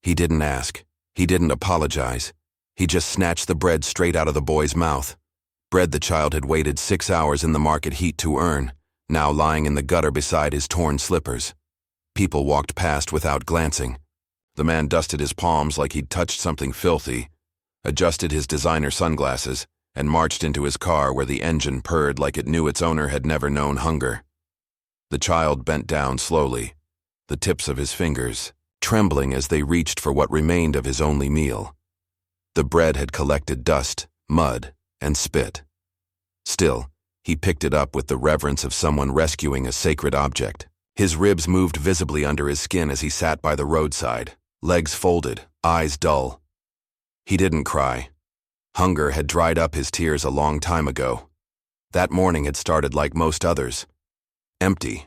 He didn't ask. He didn't apologize. He just snatched the bread straight out of the boy's mouth. Bread the child had waited 6 hours in the market heat to earn, now lying in the gutter beside his torn slippers. People walked past without glancing. The man dusted his palms like he'd touched something filthy, adjusted his designer sunglasses, and marched into his car where the engine purred like it knew its owner had never known hunger. The child bent down slowly, the tips of his fingers trembling as they reached for what remained of his only meal. The bread had collected dust, mud, and spit. Still, he picked it up with the reverence of someone rescuing a sacred object. His ribs moved visibly under his skin as he sat by the roadside, legs folded, eyes dull. He didn't cry. Hunger had dried up his tears a long time ago. That morning had started like most others. Empty.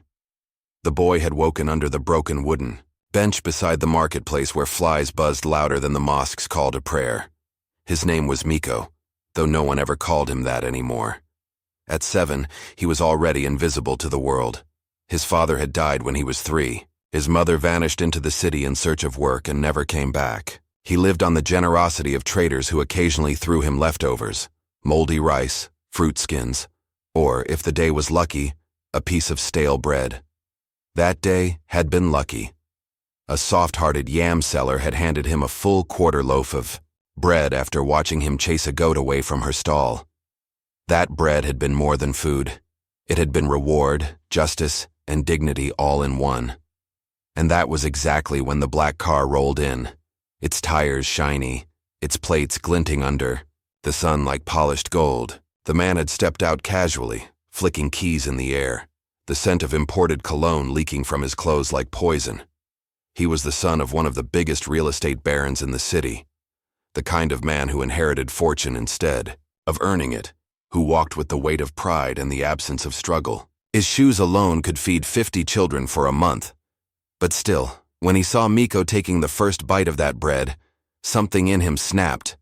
The boy had woken under the broken wooden bench beside the marketplace where flies buzzed louder than the mosque's call to prayer. His name was Miko, though no one ever called him that anymore. At 7, he was already invisible to the world. His father had died when he was 3. His mother vanished into the city in search of work and never came back. He lived on the generosity of traders who occasionally threw him leftovers, moldy rice, fruit skins, or, if the day was lucky, a piece of stale bread. That day had been lucky. A soft-hearted yam seller had handed him a full quarter loaf of bread after watching him chase a goat away from her stall. That bread had been more than food. It had been reward, justice, and dignity all in one. And that was exactly when the black car rolled in, its tires shiny, its plates glinting under the sun like polished gold. The man had stepped out casually, flicking keys in the air, the scent of imported cologne leaking from his clothes like poison. He was the son of one of the biggest real estate barons in the city, the kind of man who inherited fortune instead of earning it, who walked with the weight of pride and the absence of struggle. His shoes alone could feed 50 children for a month. But still, when he saw Miko taking the first bite of that bread, something in him snapped,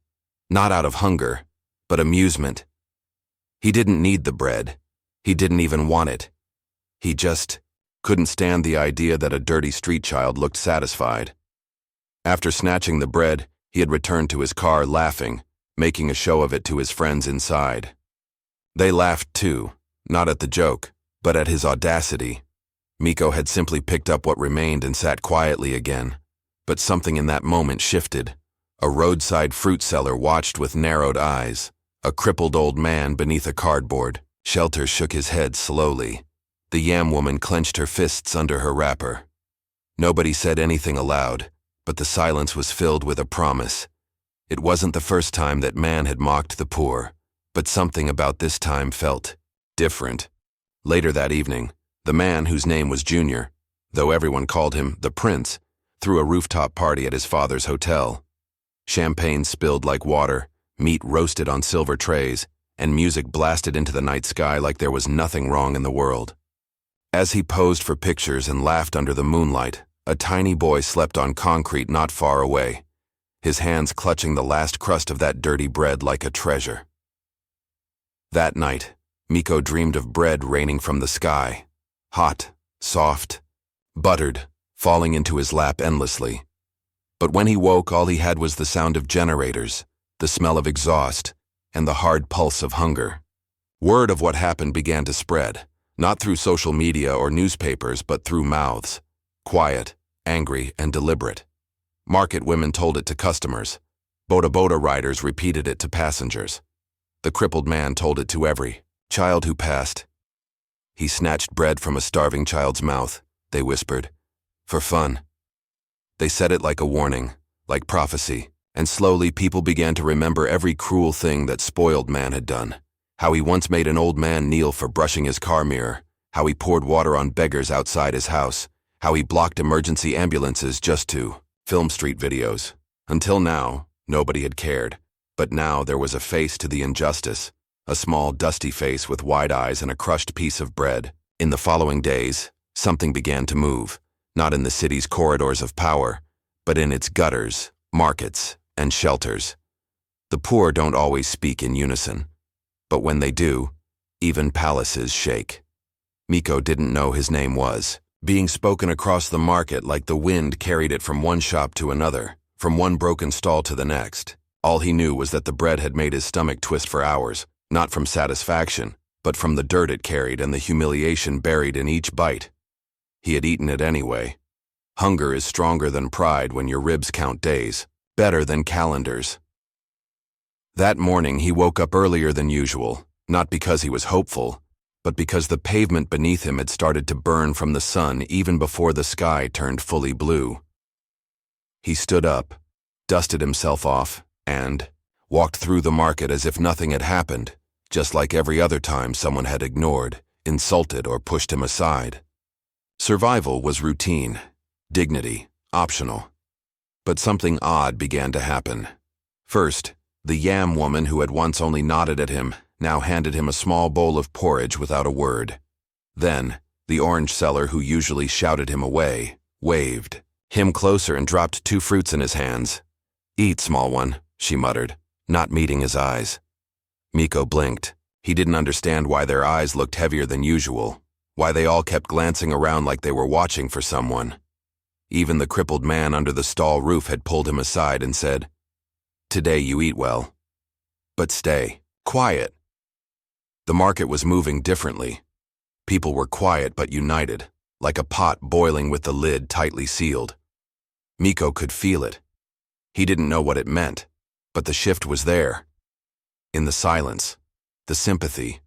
not out of hunger, but amusement. He didn't need the bread. He didn't even want it. He just couldn't stand the idea that a dirty street child looked satisfied. After snatching the bread, he had returned to his car laughing, making a show of it to his friends inside. They laughed too, not at the joke, but at his audacity. Miko had simply picked up what remained and sat quietly again. But something in that moment shifted. A roadside fruit seller watched with narrowed eyes. A crippled old man beneath a cardboard shelter shook his head slowly. The yam woman clenched her fists under her wrapper. Nobody said anything aloud, but the silence was filled with a promise. It wasn't the first time that man had mocked the poor, but something about this time felt different. Later that evening, the man whose name was Junior, though everyone called him the Prince, threw a rooftop party at his father's hotel. Champagne spilled like water, meat roasted on silver trays, and music blasted into the night sky like there was nothing wrong in the world. As he posed for pictures and laughed under the moonlight, a tiny boy slept on concrete not far away, his hands clutching the last crust of that dirty bread like a treasure. That night, Miko dreamed of bread raining from the sky, hot, soft, buttered, falling into his lap endlessly. But when he woke, all he had was the sound of generators, the smell of exhaust, and the hard pulse of hunger. Word of what happened began to spread, not through social media or newspapers, but through mouths, quiet, angry, and deliberate. Market women told it to customers. Boda riders repeated it to passengers. The crippled man told it to every child who passed. He snatched bread from a starving child's mouth, they whispered, for fun. They said it like a warning, like prophecy, and slowly people began to remember every cruel thing that spoiled man had done. How he once made an old man kneel for brushing his car mirror, how he poured water on beggars outside his house, how he blocked emergency ambulances just to film street videos. Until now, nobody had cared. But now there was a face to the injustice, a small, dusty face with wide eyes and a crushed piece of bread. In the following days, something began to move, not in the city's corridors of power, but in its gutters, markets, and shelters. The poor don't always speak in unison, but when they do, even palaces shake. Miko didn't know his name was being spoken across the market like the wind carried it from one shop to another, from one broken stall to the next. All he knew was that the bread had made his stomach twist for hours, not from satisfaction, but from the dirt it carried and the humiliation buried in each bite. He had eaten it anyway. Hunger is stronger than pride when your ribs count days, better than calendars. That morning he woke up earlier than usual, not because he was hopeful, but because the pavement beneath him had started to burn from the sun even before the sky turned fully blue. He stood up, dusted himself off, and walked through the market as if nothing had happened, just like every other time someone had ignored, insulted, or pushed him aside. Survival was routine, dignity optional. But something odd began to happen. First, the yam woman who had once only nodded at him now handed him a small bowl of porridge without a word. Then, the orange seller who usually shouted him away, waved him closer and dropped 2 fruits in his hands. "Eat, small one," she muttered, not meeting his eyes. Miko blinked. He didn't understand why their eyes looked heavier than usual, why they all kept glancing around like they were watching for someone. Even the crippled man under the stall roof had pulled him aside and said, "Today you eat well. But stay quiet." The market was moving differently. People were quiet but united, like a pot boiling with the lid tightly sealed. Miko could feel it. He didn't know what it meant, but the shift was there. In the silence, the sympathy,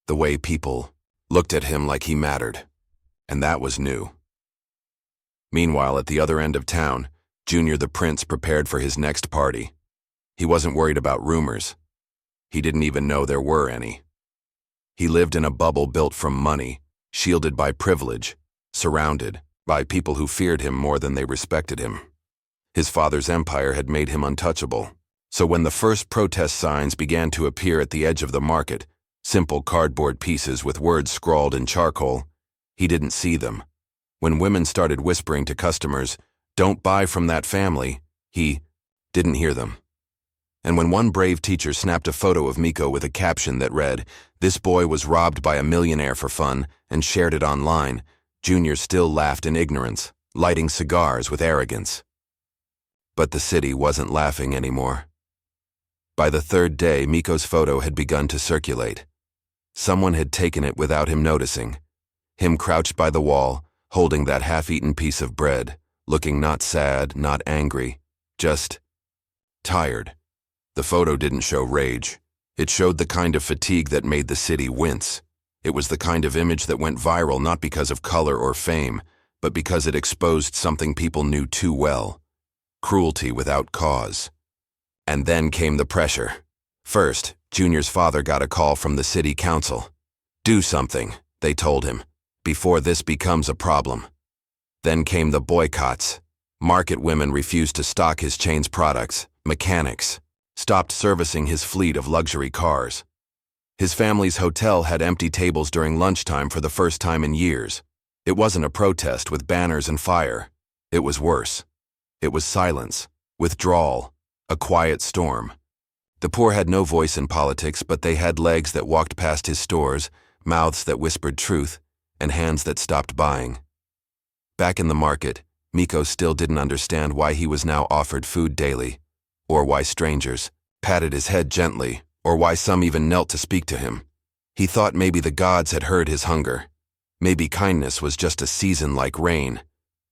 the way people looked at him like he mattered. And that was new. Meanwhile, at the other end of town, Junior the Prince prepared for his next party. He wasn't worried about rumors. He didn't even know there were any. He lived in a bubble built from money, shielded by privilege, surrounded by people who feared him more than they respected him. His father's empire had made him untouchable. So when the first protest signs began to appear at the edge of the market, simple cardboard pieces with words scrawled in charcoal, he didn't see them. When women started whispering to customers, "Don't buy from that family," he didn't hear them. And when one brave teacher snapped a photo of Miko with a caption that read, "This boy was robbed by a millionaire for fun," and shared it online, Junior still laughed in ignorance, lighting cigars with arrogance. But the city wasn't laughing anymore. By the 3rd day, Miko's photo had begun to circulate. Someone had taken it without him noticing. Him crouched by the wall, holding that half-eaten piece of bread, looking not sad, not angry, just tired. The photo didn't show rage. It showed the kind of fatigue that made the city wince. It was the kind of image that went viral not because of color or fame, but because it exposed something people knew too well: cruelty without cause. And then came the pressure. First, Junior's father got a call from the city council. "Do something," they told him, "before this becomes a problem." Then came the boycotts. Market women refused to stock his chain's products. Mechanics stopped servicing his fleet of luxury cars. His family's hotel had empty tables during lunchtime for the first time in years. It wasn't a protest with banners and fire. It was worse. It was silence, withdrawal, a quiet storm. The poor had no voice in politics, but they had legs that walked past his stores, mouths that whispered truth, and hands that stopped buying. Back in the market, Miko still didn't understand why he was now offered food daily, or why strangers patted his head gently, or why some even knelt to speak to him. He thought maybe the gods had heard his hunger. Maybe kindness was just a season like rain.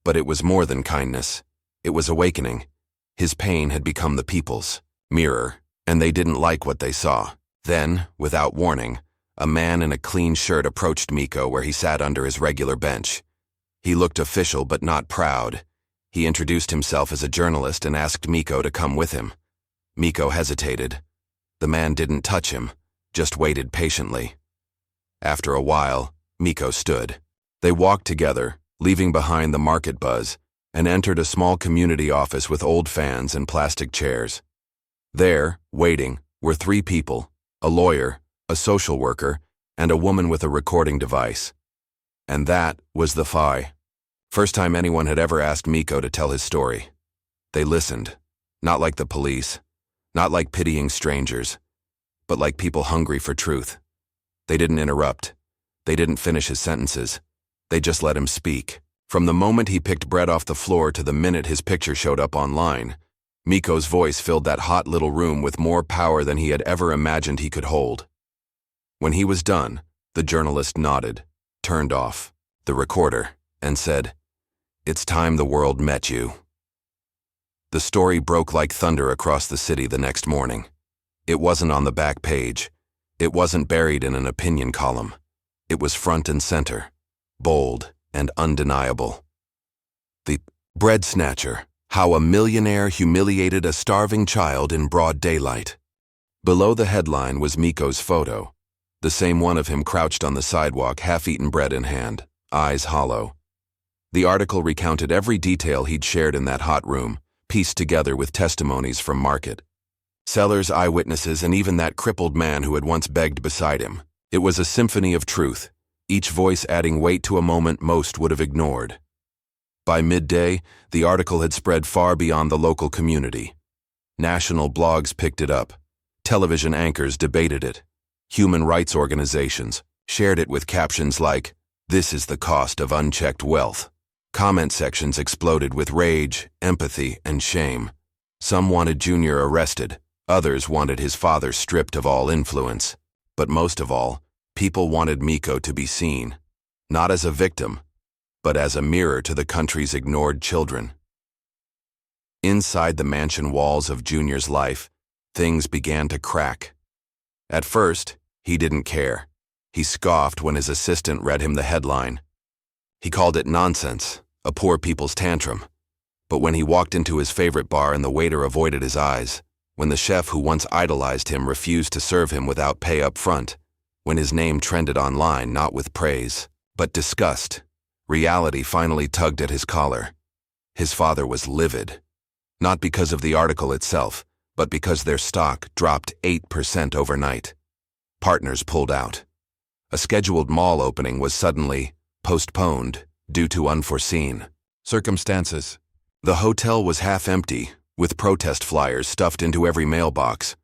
But it was more than kindness. It was awakening. His pain had become the people's mirror, and they didn't like what they saw. Then, without warning, a man in a clean shirt approached Miko where he sat under his regular bench. He looked official but not proud. He introduced himself as a journalist and asked Miko to come with him. Miko hesitated. The man didn't touch him, just waited patiently. After a while, Miko stood. They walked together, leaving behind the market buzz, and entered a small community office with old fans and plastic chairs. There, waiting, were 3 people: a lawyer, a social worker, and a woman with a recording device. And that was the FI. First time anyone had ever asked Miko to tell his story. They listened, not like the police, not like pitying strangers, but like people hungry for truth. They didn't interrupt. They didn't finish his sentences. They just let him speak. From the moment he picked bread off the floor to the minute his picture showed up online, Miko's voice filled that hot little room with more power than he had ever imagined he could hold. When he was done, the journalist nodded, turned off the recorder, and said, "It's time the world met you." The story broke like thunder across the city the next morning. It wasn't on the back page. It wasn't buried in an opinion column. It was front and center, bold and undeniable. The bread snatcher, how a millionaire humiliated a starving child in broad daylight. Below the headline was Miko's photo, the same one of him crouched on the sidewalk, half-eaten bread in hand, eyes hollow. The article recounted every detail he'd shared in that hot room, pieced together with testimonies from market, sellers, eyewitnesses, and even that crippled man who had once begged beside him. It was a symphony of truth, each voice adding weight to a moment most would have ignored. By midday, the article had spread far beyond the local community. National blogs picked it up. Television anchors debated it. Human rights organizations shared it with captions like, "This is the cost of unchecked wealth." Comment sections exploded with rage, empathy, and shame. Some wanted Junior arrested. Others wanted his father stripped of all influence. But most of all, people wanted Miko to be seen, not as a victim, but as a mirror to the country's ignored children. Inside the mansion walls of Junior's life, things began to crack. At first, he didn't care. He scoffed when his assistant read him the headline. He called it nonsense, a poor people's tantrum. But when he walked into his favorite bar and the waiter avoided his eyes, when the chef who once idolized him refused to serve him without pay up front, when his name trended online not with praise, but disgust, reality finally tugged at his collar. His father was livid, not because of the article itself, but because their stock dropped 8% overnight. Partners pulled out. A scheduled mall opening was suddenly postponed due to unforeseen circumstances. The hotel was half empty, with protest flyers stuffed into every mailbox.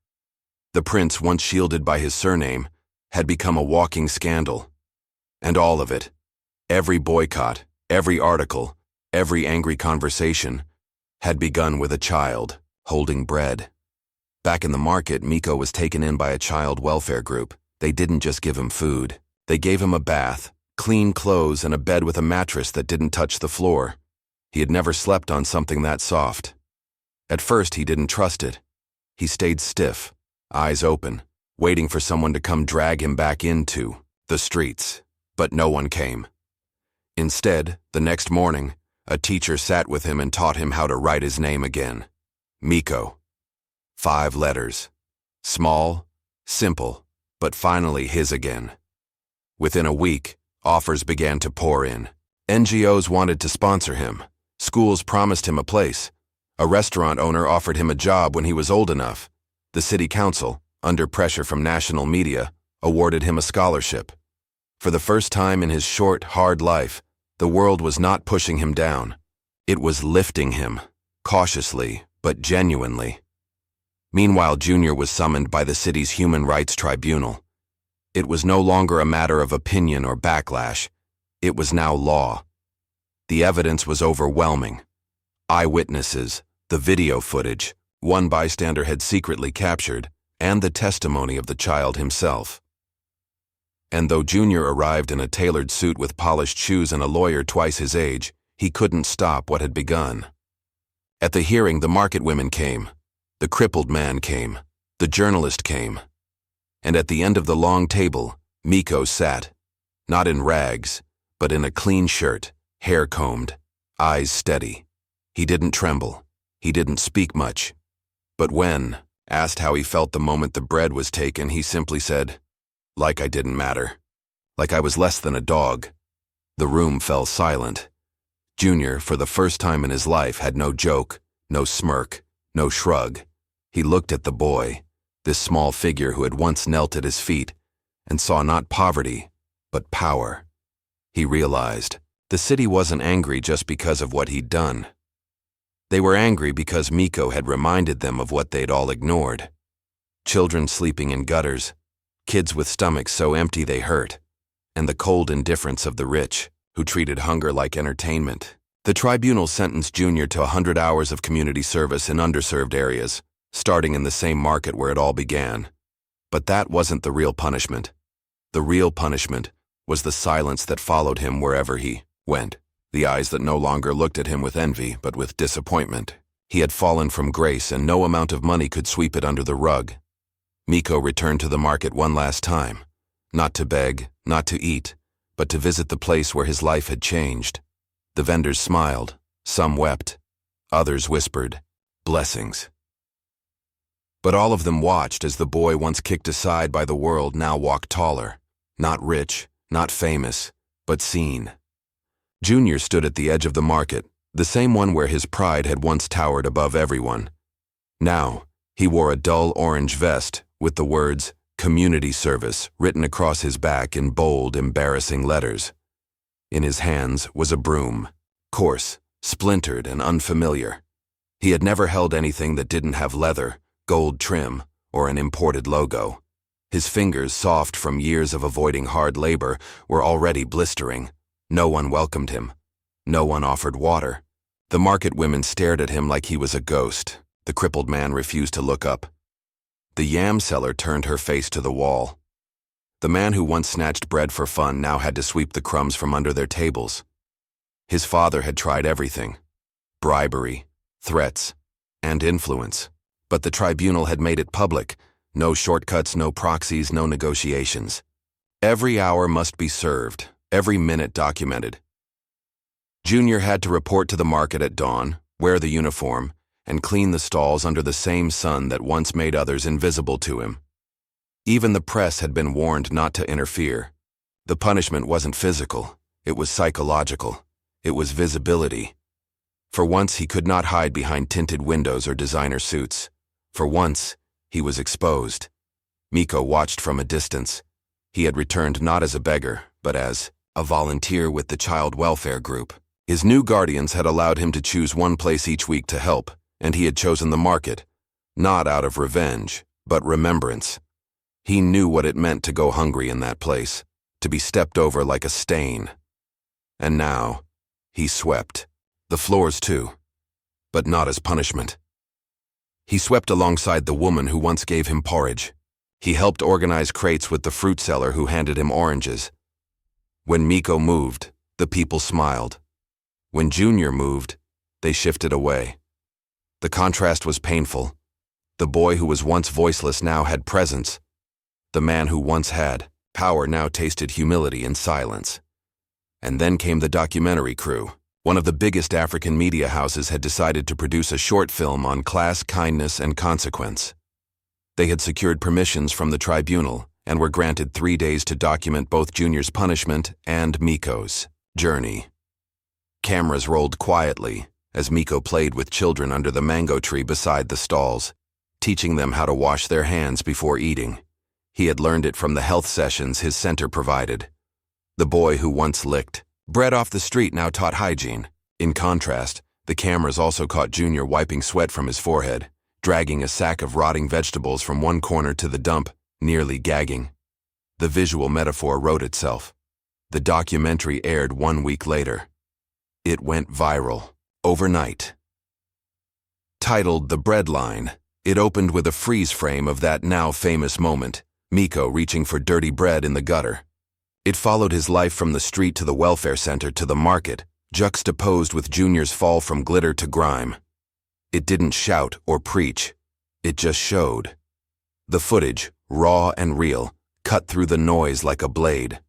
The prince, once shielded by his surname, had become a walking scandal. And all of it, every boycott, every article, every angry conversation, had begun with a child holding bread. Back in the market, Miko was taken in by a child welfare group. They didn't just give him food. They gave him a bath, clean clothes, and a bed with a mattress that didn't touch the floor. He had never slept on something that soft. At first, he didn't trust it. He stayed stiff, eyes open, waiting for someone to come drag him back into the streets. But no one came. Instead, the next morning, a teacher sat with him and taught him how to write his name again. Miko. 5 letters. Small, simple, but finally his again. Within a week, offers began to pour in. NGOs wanted to sponsor him. Schools promised him a place. A restaurant owner offered him a job when he was old enough. The city council, under pressure from national media, awarded him a scholarship. For the first time in his short, hard life, the world was not pushing him down. It was lifting him, cautiously, but genuinely. Meanwhile, Junior was summoned by the city's Human Rights Tribunal. It was no longer a matter of opinion or backlash. It was now law. The evidence was overwhelming. Eyewitnesses, the video footage one bystander had secretly captured, and the testimony of the child himself. And though Junior arrived in a tailored suit with polished shoes and a lawyer twice his age, he couldn't stop what had begun. At the hearing, the market women came. The crippled man came. The journalist came. And at the end of the long table, Miko sat, not in rags, but in a clean shirt, hair combed, eyes steady. He didn't tremble. He didn't speak much. But when asked how he felt the moment the bread was taken, he simply said, "Like I didn't matter. Like I was less than a dog." The room fell silent. Junior, for the first time in his life, had no joke, no smirk, no shrug. He looked at the boy, this small figure who had once knelt at his feet, and saw not poverty, but power. He realized the city wasn't angry just because of what he'd done. They were angry because Miko had reminded them of what they'd all ignored. Children sleeping in gutters, kids with stomachs so empty they hurt, and the cold indifference of the rich, who treated hunger like entertainment. The tribunal sentenced Junior to 100 hours of community service in underserved areas, starting in the same market where it all began. But that wasn't the real punishment. The real punishment was the silence that followed him wherever he went, the eyes that no longer looked at him with envy but with disappointment. He had fallen from grace, and no amount of money could sweep it under the rug. Miko returned to the market one last time, not to beg, not to eat, but to visit the place where his life had changed. The vendors smiled, some wept, others whispered, blessings. But all of them watched as the boy once kicked aside by the world now walked taller, not rich, not famous, but seen. Junior stood at the edge of the market, the same one where his pride had once towered above everyone. Now, he wore a dull orange vest with the words, "Community Service," written across his back in bold, embarrassing letters. In his hands was a broom, coarse, splintered, and unfamiliar. He had never held anything that didn't have leather, gold trim, or an imported logo. His fingers, soft from years of avoiding hard labor, were already blistering. No one welcomed him. No one offered water. The market women stared at him like he was a ghost. The crippled man refused to look up. The yam seller turned her face to the wall. The man who once snatched bread for fun now had to sweep the crumbs from under their tables. His father had tried everything: bribery, threats, and influence. But the tribunal had made it public. No shortcuts, no proxies, no negotiations. Every hour must be served, every minute documented. Junior had to report to the market at dawn, wear the uniform, and clean the stalls under the same sun that once made others invisible to him. Even the press had been warned not to interfere. The punishment wasn't physical, it was psychological. It was visibility. For once, he could not hide behind tinted windows or designer suits. For once, he was exposed. Miko watched from a distance. He had returned not as a beggar, but as a volunteer with the child welfare group. His new guardians had allowed him to choose one place each week to help, and he had chosen the market, not out of revenge, but remembrance. He knew what it meant to go hungry in that place, to be stepped over like a stain. And now, he swept. The floors too, but not as punishment. He swept alongside the woman who once gave him porridge. He helped organize crates with the fruit seller who handed him oranges. When Miko moved, the people smiled. When Junior moved, they shifted away. The contrast was painful. The boy who was once voiceless now had presence. The man who once had power now tasted humility and silence. And then came the documentary crew. One of the biggest African media houses had decided to produce a short film on class, kindness, and consequence. They had secured permissions from the tribunal and were granted 3 days to document both Junior's punishment and Miko's journey. Cameras rolled quietly as Miko played with children under the mango tree beside the stalls, teaching them how to wash their hands before eating. He had learned it from the health sessions his center provided. The boy who once licked bread off the street now taught hygiene. In contrast, the cameras also caught Junior wiping sweat from his forehead, dragging a sack of rotting vegetables from one corner to the dump, nearly gagging. The visual metaphor wrote itself. The documentary aired 1 week later. It went viral, overnight. Titled The Bread Line, it opened with a freeze frame of that now famous moment, Miko reaching for dirty bread in the gutter. It followed his life from the street to the welfare center to the market, juxtaposed with Junior's fall from glitter to grime. It didn't shout or preach. It just showed. The footage, raw and real, cut through the noise like a blade.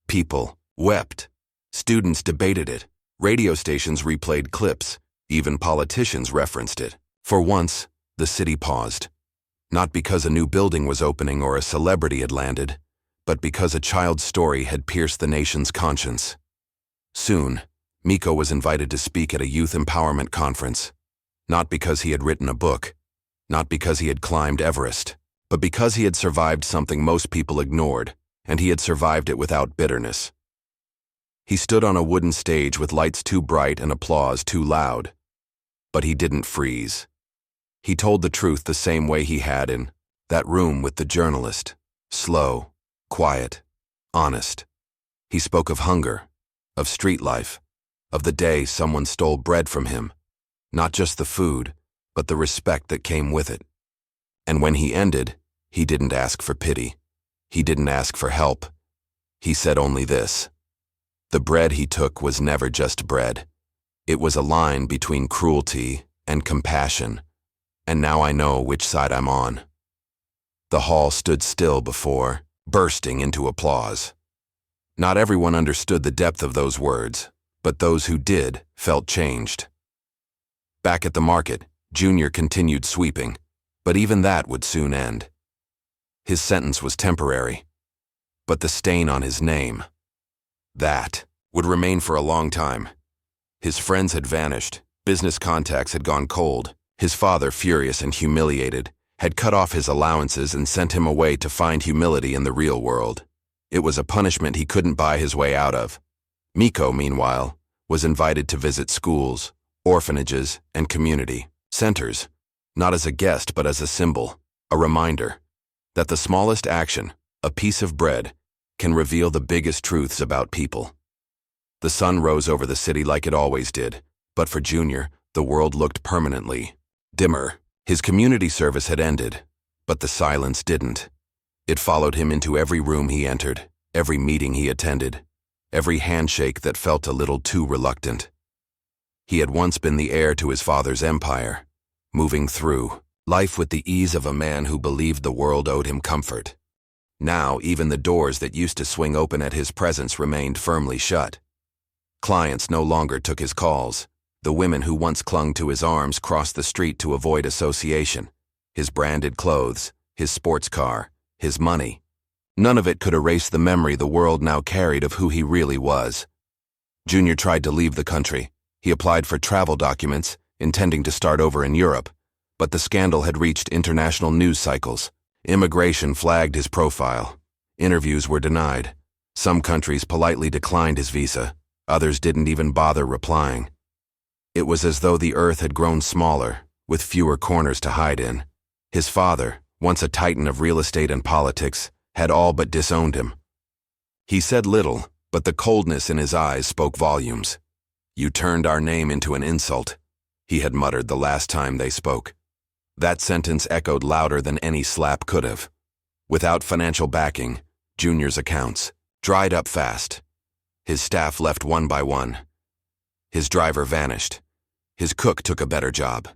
People wept. Students debated it. Radio stations replayed clips. Even politicians referenced it. For once, the city paused. Not because a new building was opening or a celebrity had landed, but because a child's story had pierced the nation's conscience. Soon, Miko was invited to speak at a youth empowerment conference. Not because he had written a book, not because he had climbed Everest, but because he had survived something most people ignored, and he had survived it without bitterness. He stood on a wooden stage with lights too bright and applause too loud. But he didn't freeze. He told the truth the same way he had in that room with the journalist. Slow, quiet, honest. He spoke of hunger, of street life, of the day someone stole bread from him. Not just the food, but the respect that came with it. And when he ended, he didn't ask for pity. He didn't ask for help. He said only this: the bread he took was never just bread. It was a line between cruelty and compassion, and now I know which side I'm on. The hall stood still before, bursting into applause. Not everyone understood the depth of those words, but those who did felt changed. Back at the market, Junior continued sweeping, but even that would soon end. His sentence was temporary, but the stain on his name, that would remain for a long time. His friends had vanished, business contacts had gone cold. His father, furious and humiliated, had cut off his allowances and sent him away to find humility in the real world. It was a punishment he couldn't buy his way out of. Miko, meanwhile, was invited to visit schools, orphanages, and community centers, not as a guest but as a symbol, a reminder that the smallest action, a piece of bread, can reveal the biggest truths about people. The sun rose over the city like it always did, but for Junior, the world looked permanently dimmer. His community service had ended, but the silence didn't. It followed him into every room he entered, every meeting he attended, every handshake that felt a little too reluctant. He had once been the heir to his father's empire, moving through life with the ease of a man who believed the world owed him comfort. Now, even the doors that used to swing open at his presence remained firmly shut. Clients no longer took his calls. The women who once clung to his arms crossed the street to avoid association. His branded clothes, his sports car, his money. None of it could erase the memory the world now carried of who he really was. Junior tried to leave the country. He applied for travel documents, intending to start over in Europe, but the scandal had reached international news cycles. Immigration flagged his profile. Interviews were denied. Some countries politely declined his visa. Others didn't even bother replying. It was as though the earth had grown smaller, with fewer corners to hide in. His father, once a titan of real estate and politics, had all but disowned him. He said little, but the coldness in his eyes spoke volumes. "You turned our name into an insult," he had muttered the last time they spoke. That sentence echoed louder than any slap could have. Without financial backing, Junior's accounts dried up fast. His staff left one by one. His driver vanished. His cook took a better job.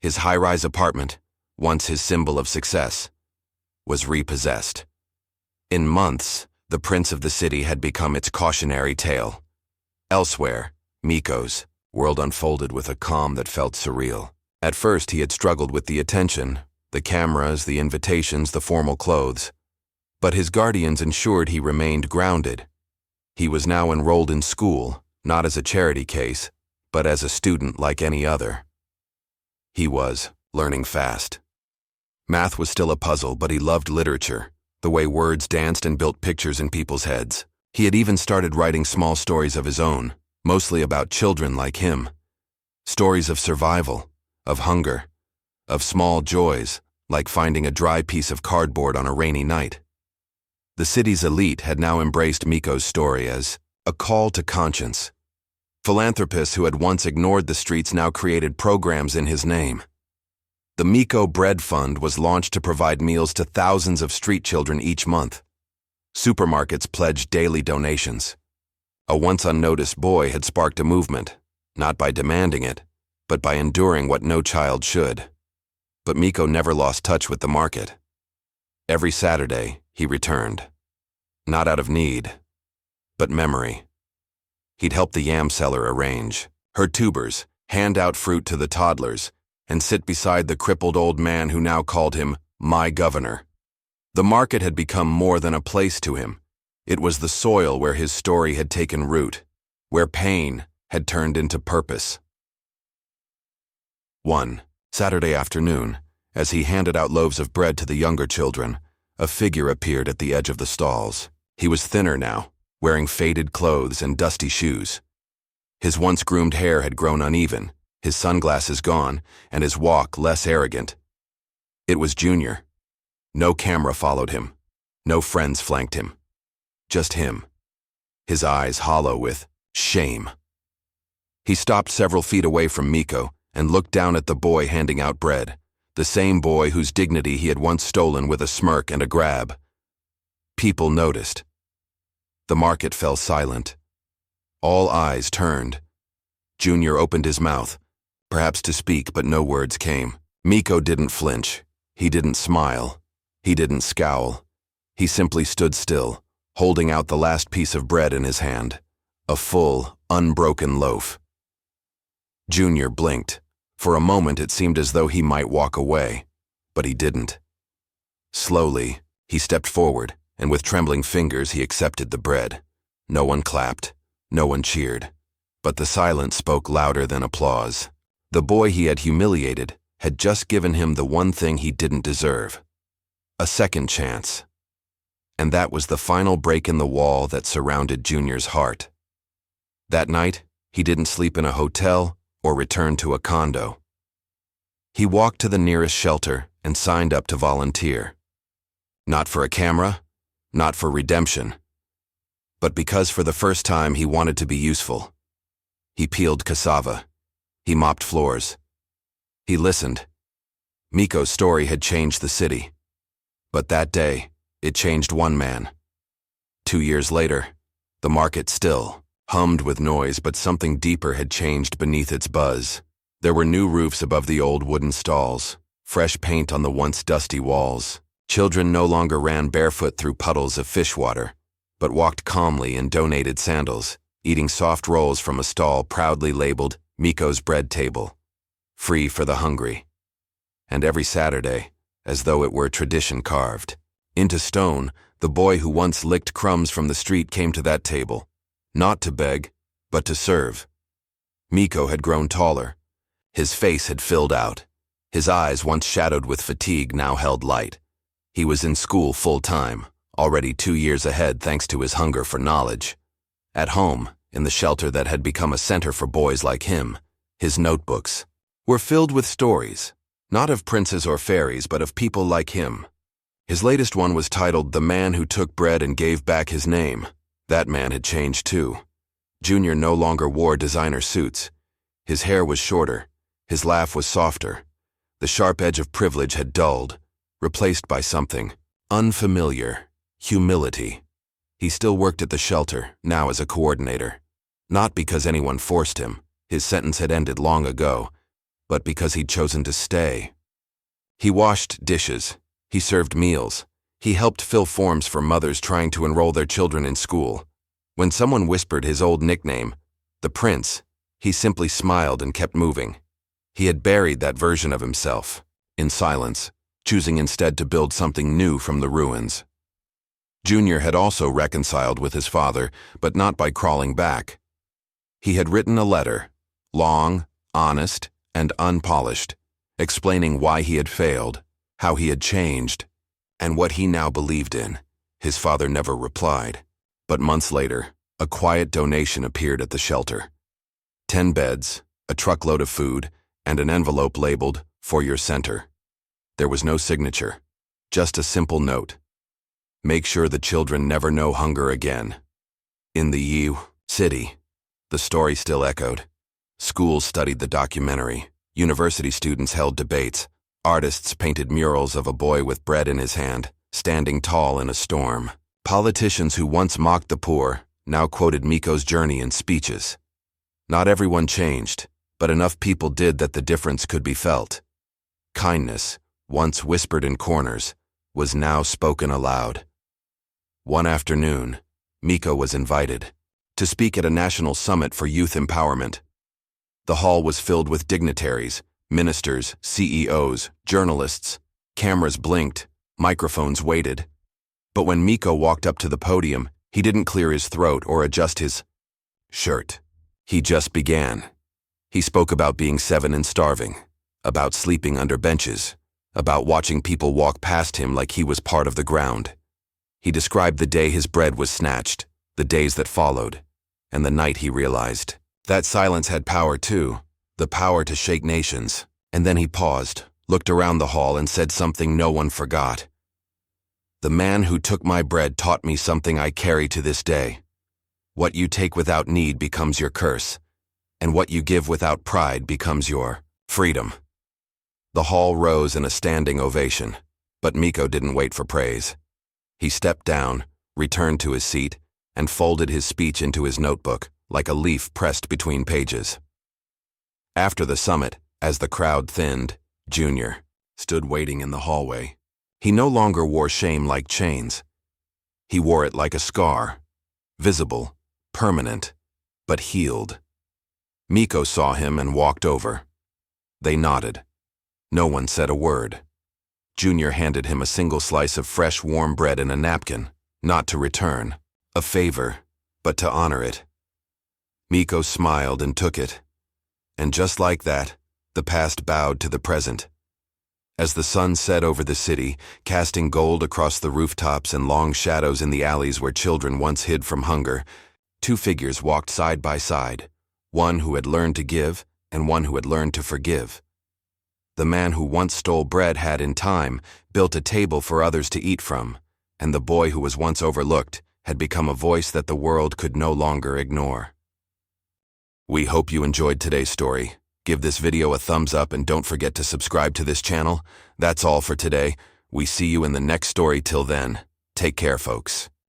His high-rise apartment, once his symbol of success, was repossessed. In months, the prince of the city had become its cautionary tale. Elsewhere, Miko's world unfolded with a calm that felt surreal. At first, he had struggled with the attention, the cameras, the invitations, the formal clothes. But his guardians ensured he remained grounded. He was now enrolled in school, not as a charity case, but as a student like any other. He was learning fast. Math was still a puzzle, but he loved literature, the way words danced and built pictures in people's heads. He had even started writing small stories of his own, mostly about children like him. Stories of survival, of hunger, of small joys, like finding a dry piece of cardboard on a rainy night. The city's elite had now embraced Miko's story as a call to conscience. Philanthropists who had once ignored the streets now created programs in his name. The Miko Bread Fund was launched to provide meals to thousands of street children each month. Supermarkets pledged daily donations. A once unnoticed boy had sparked a movement, not by demanding it, but by enduring what no child should. But Miko never lost touch with the market. Every Saturday, he returned. Not out of need, but memory. He'd help the yam seller arrange, herd tubers, hand out fruit to the toddlers, and sit beside the crippled old man who now called him my governor. The market had become more than a place to him. It was the soil where his story had taken root, where pain had turned into purpose. One Saturday afternoon, as he handed out loaves of bread to the younger children, a figure appeared at the edge of the stalls. He was thinner now, wearing faded clothes and dusty shoes. His once groomed hair had grown uneven, his sunglasses gone, and his walk less arrogant. It was Junior. No camera followed him. No friends flanked him. Just him. His eyes hollow with shame. He stopped several feet away from Miko and looked down at the boy handing out bread, the same boy whose dignity he had once stolen with a smirk and a grab. People noticed. The market fell silent. All eyes turned. Junior opened his mouth, perhaps to speak, but no words came. Miko didn't flinch. He didn't smile. He didn't scowl. He simply stood still, holding out the last piece of bread in his hand, a full, unbroken loaf. Junior blinked. For a moment it seemed as though he might walk away, but he didn't. Slowly, he stepped forward, and with trembling fingers he accepted the bread. No one clapped, no one cheered, but the silence spoke louder than applause. The boy he had humiliated had just given him the one thing he didn't deserve, a second chance. And that was the final break in the wall that surrounded Junior's heart. That night, he didn't sleep in a hotel or return to a condo. He walked to the nearest shelter and signed up to volunteer. Not for a camera, not for redemption, but because for the first time he wanted to be useful. He peeled cassava. He mopped floors. He listened. Miko's story had changed the city. But that day, it changed one man. 2 years later, the market still hummed with noise, but something deeper had changed beneath its buzz. There were new roofs above the old wooden stalls, fresh paint on the once dusty walls. Children no longer ran barefoot through puddles of fish water, but walked calmly in donated sandals, eating soft rolls from a stall proudly labeled Miko's Bread Table, free for the hungry. And every Saturday, as though it were tradition carved into stone, the boy who once licked crumbs from the street came to that table, not to beg, but to serve. Miko had grown taller. His face had filled out. His eyes, once shadowed with fatigue, now held light. He was in school full-time, already 2 years ahead thanks to his hunger for knowledge. At home, in the shelter that had become a center for boys like him, his notebooks were filled with stories, not of princes or fairies, but of people like him. His latest one was titled "The Man Who Took Bread and Gave Back His Name." That man had changed too. Junior no longer wore designer suits. His hair was shorter. His laugh was softer. The sharp edge of privilege had dulled, replaced by something unfamiliar: humility. He still worked at the shelter, now as a coordinator. Not because anyone forced him, his sentence had ended long ago, but because he'd chosen to stay. He washed dishes. He served meals. He helped fill forms for mothers trying to enroll their children in school. When someone whispered his old nickname, the Prince, he simply smiled and kept moving. He had buried that version of himself, in silence, choosing instead to build something new from the ruins. Junior had also reconciled with his father, but not by crawling back. He had written a letter, long, honest, and unpolished, explaining why he had failed, how he had changed, and what he now believed in. His father never replied, but months later, a quiet donation appeared at the shelter. 10 beds, a truckload of food, and an envelope labeled, "For your center." There was no signature, just a simple note. Make sure the children never know hunger again. In the city, the story still echoed. Schools studied the documentary. University students held debates. Artists painted murals of a boy with bread in his hand, standing tall in a storm. Politicians who once mocked the poor now quoted Miko's journey in speeches. Not everyone changed, but enough people did that the difference could be felt. Kindness, once whispered in corners, was now spoken aloud. One afternoon, Miko was invited to speak at a national summit for youth empowerment. The hall was filled with dignitaries, ministers, CEOs, journalists. Cameras blinked, microphones waited. But when Miko walked up to the podium, he didn't clear his throat or adjust his shirt. He just began. He spoke about being 7 and starving, about sleeping under benches, about watching people walk past him like he was part of the ground. He described the day his bread was snatched, the days that followed, and the night he realized that silence had power too, the power to shake nations. And then he paused, looked around the hall, and said something no one forgot. "The man who took my bread taught me something I carry to this day. What you take without need becomes your curse. and what you give without pride becomes your freedom. The hall rose in a standing ovation, but Miko didn't wait for praise. He stepped down, returned to his seat, and folded his speech into his notebook, like a leaf pressed between pages. After the summit, as the crowd thinned, Junior stood waiting in the hallway. He no longer wore shame like chains. He wore it like a scar, visible, permanent, but healed. Miko saw him and walked over. They nodded. No one said a word. Junior handed him a single slice of fresh, warm bread in a napkin, not to return, a favor, but to honor it. Miko smiled and took it. And just like that, the past bowed to the present. As the sun set over the city, casting gold across the rooftops and long shadows in the alleys where children once hid from hunger, two figures walked side by side, one who had learned to give and one who had learned to forgive. The man who once stole bread had, in time, built a table for others to eat from, and the boy who was once overlooked had become a voice that the world could no longer ignore. We hope you enjoyed today's story. Give this video a thumbs up and don't forget to subscribe to this channel. That's all for today. We see you in the next story. Till then, take care, folks.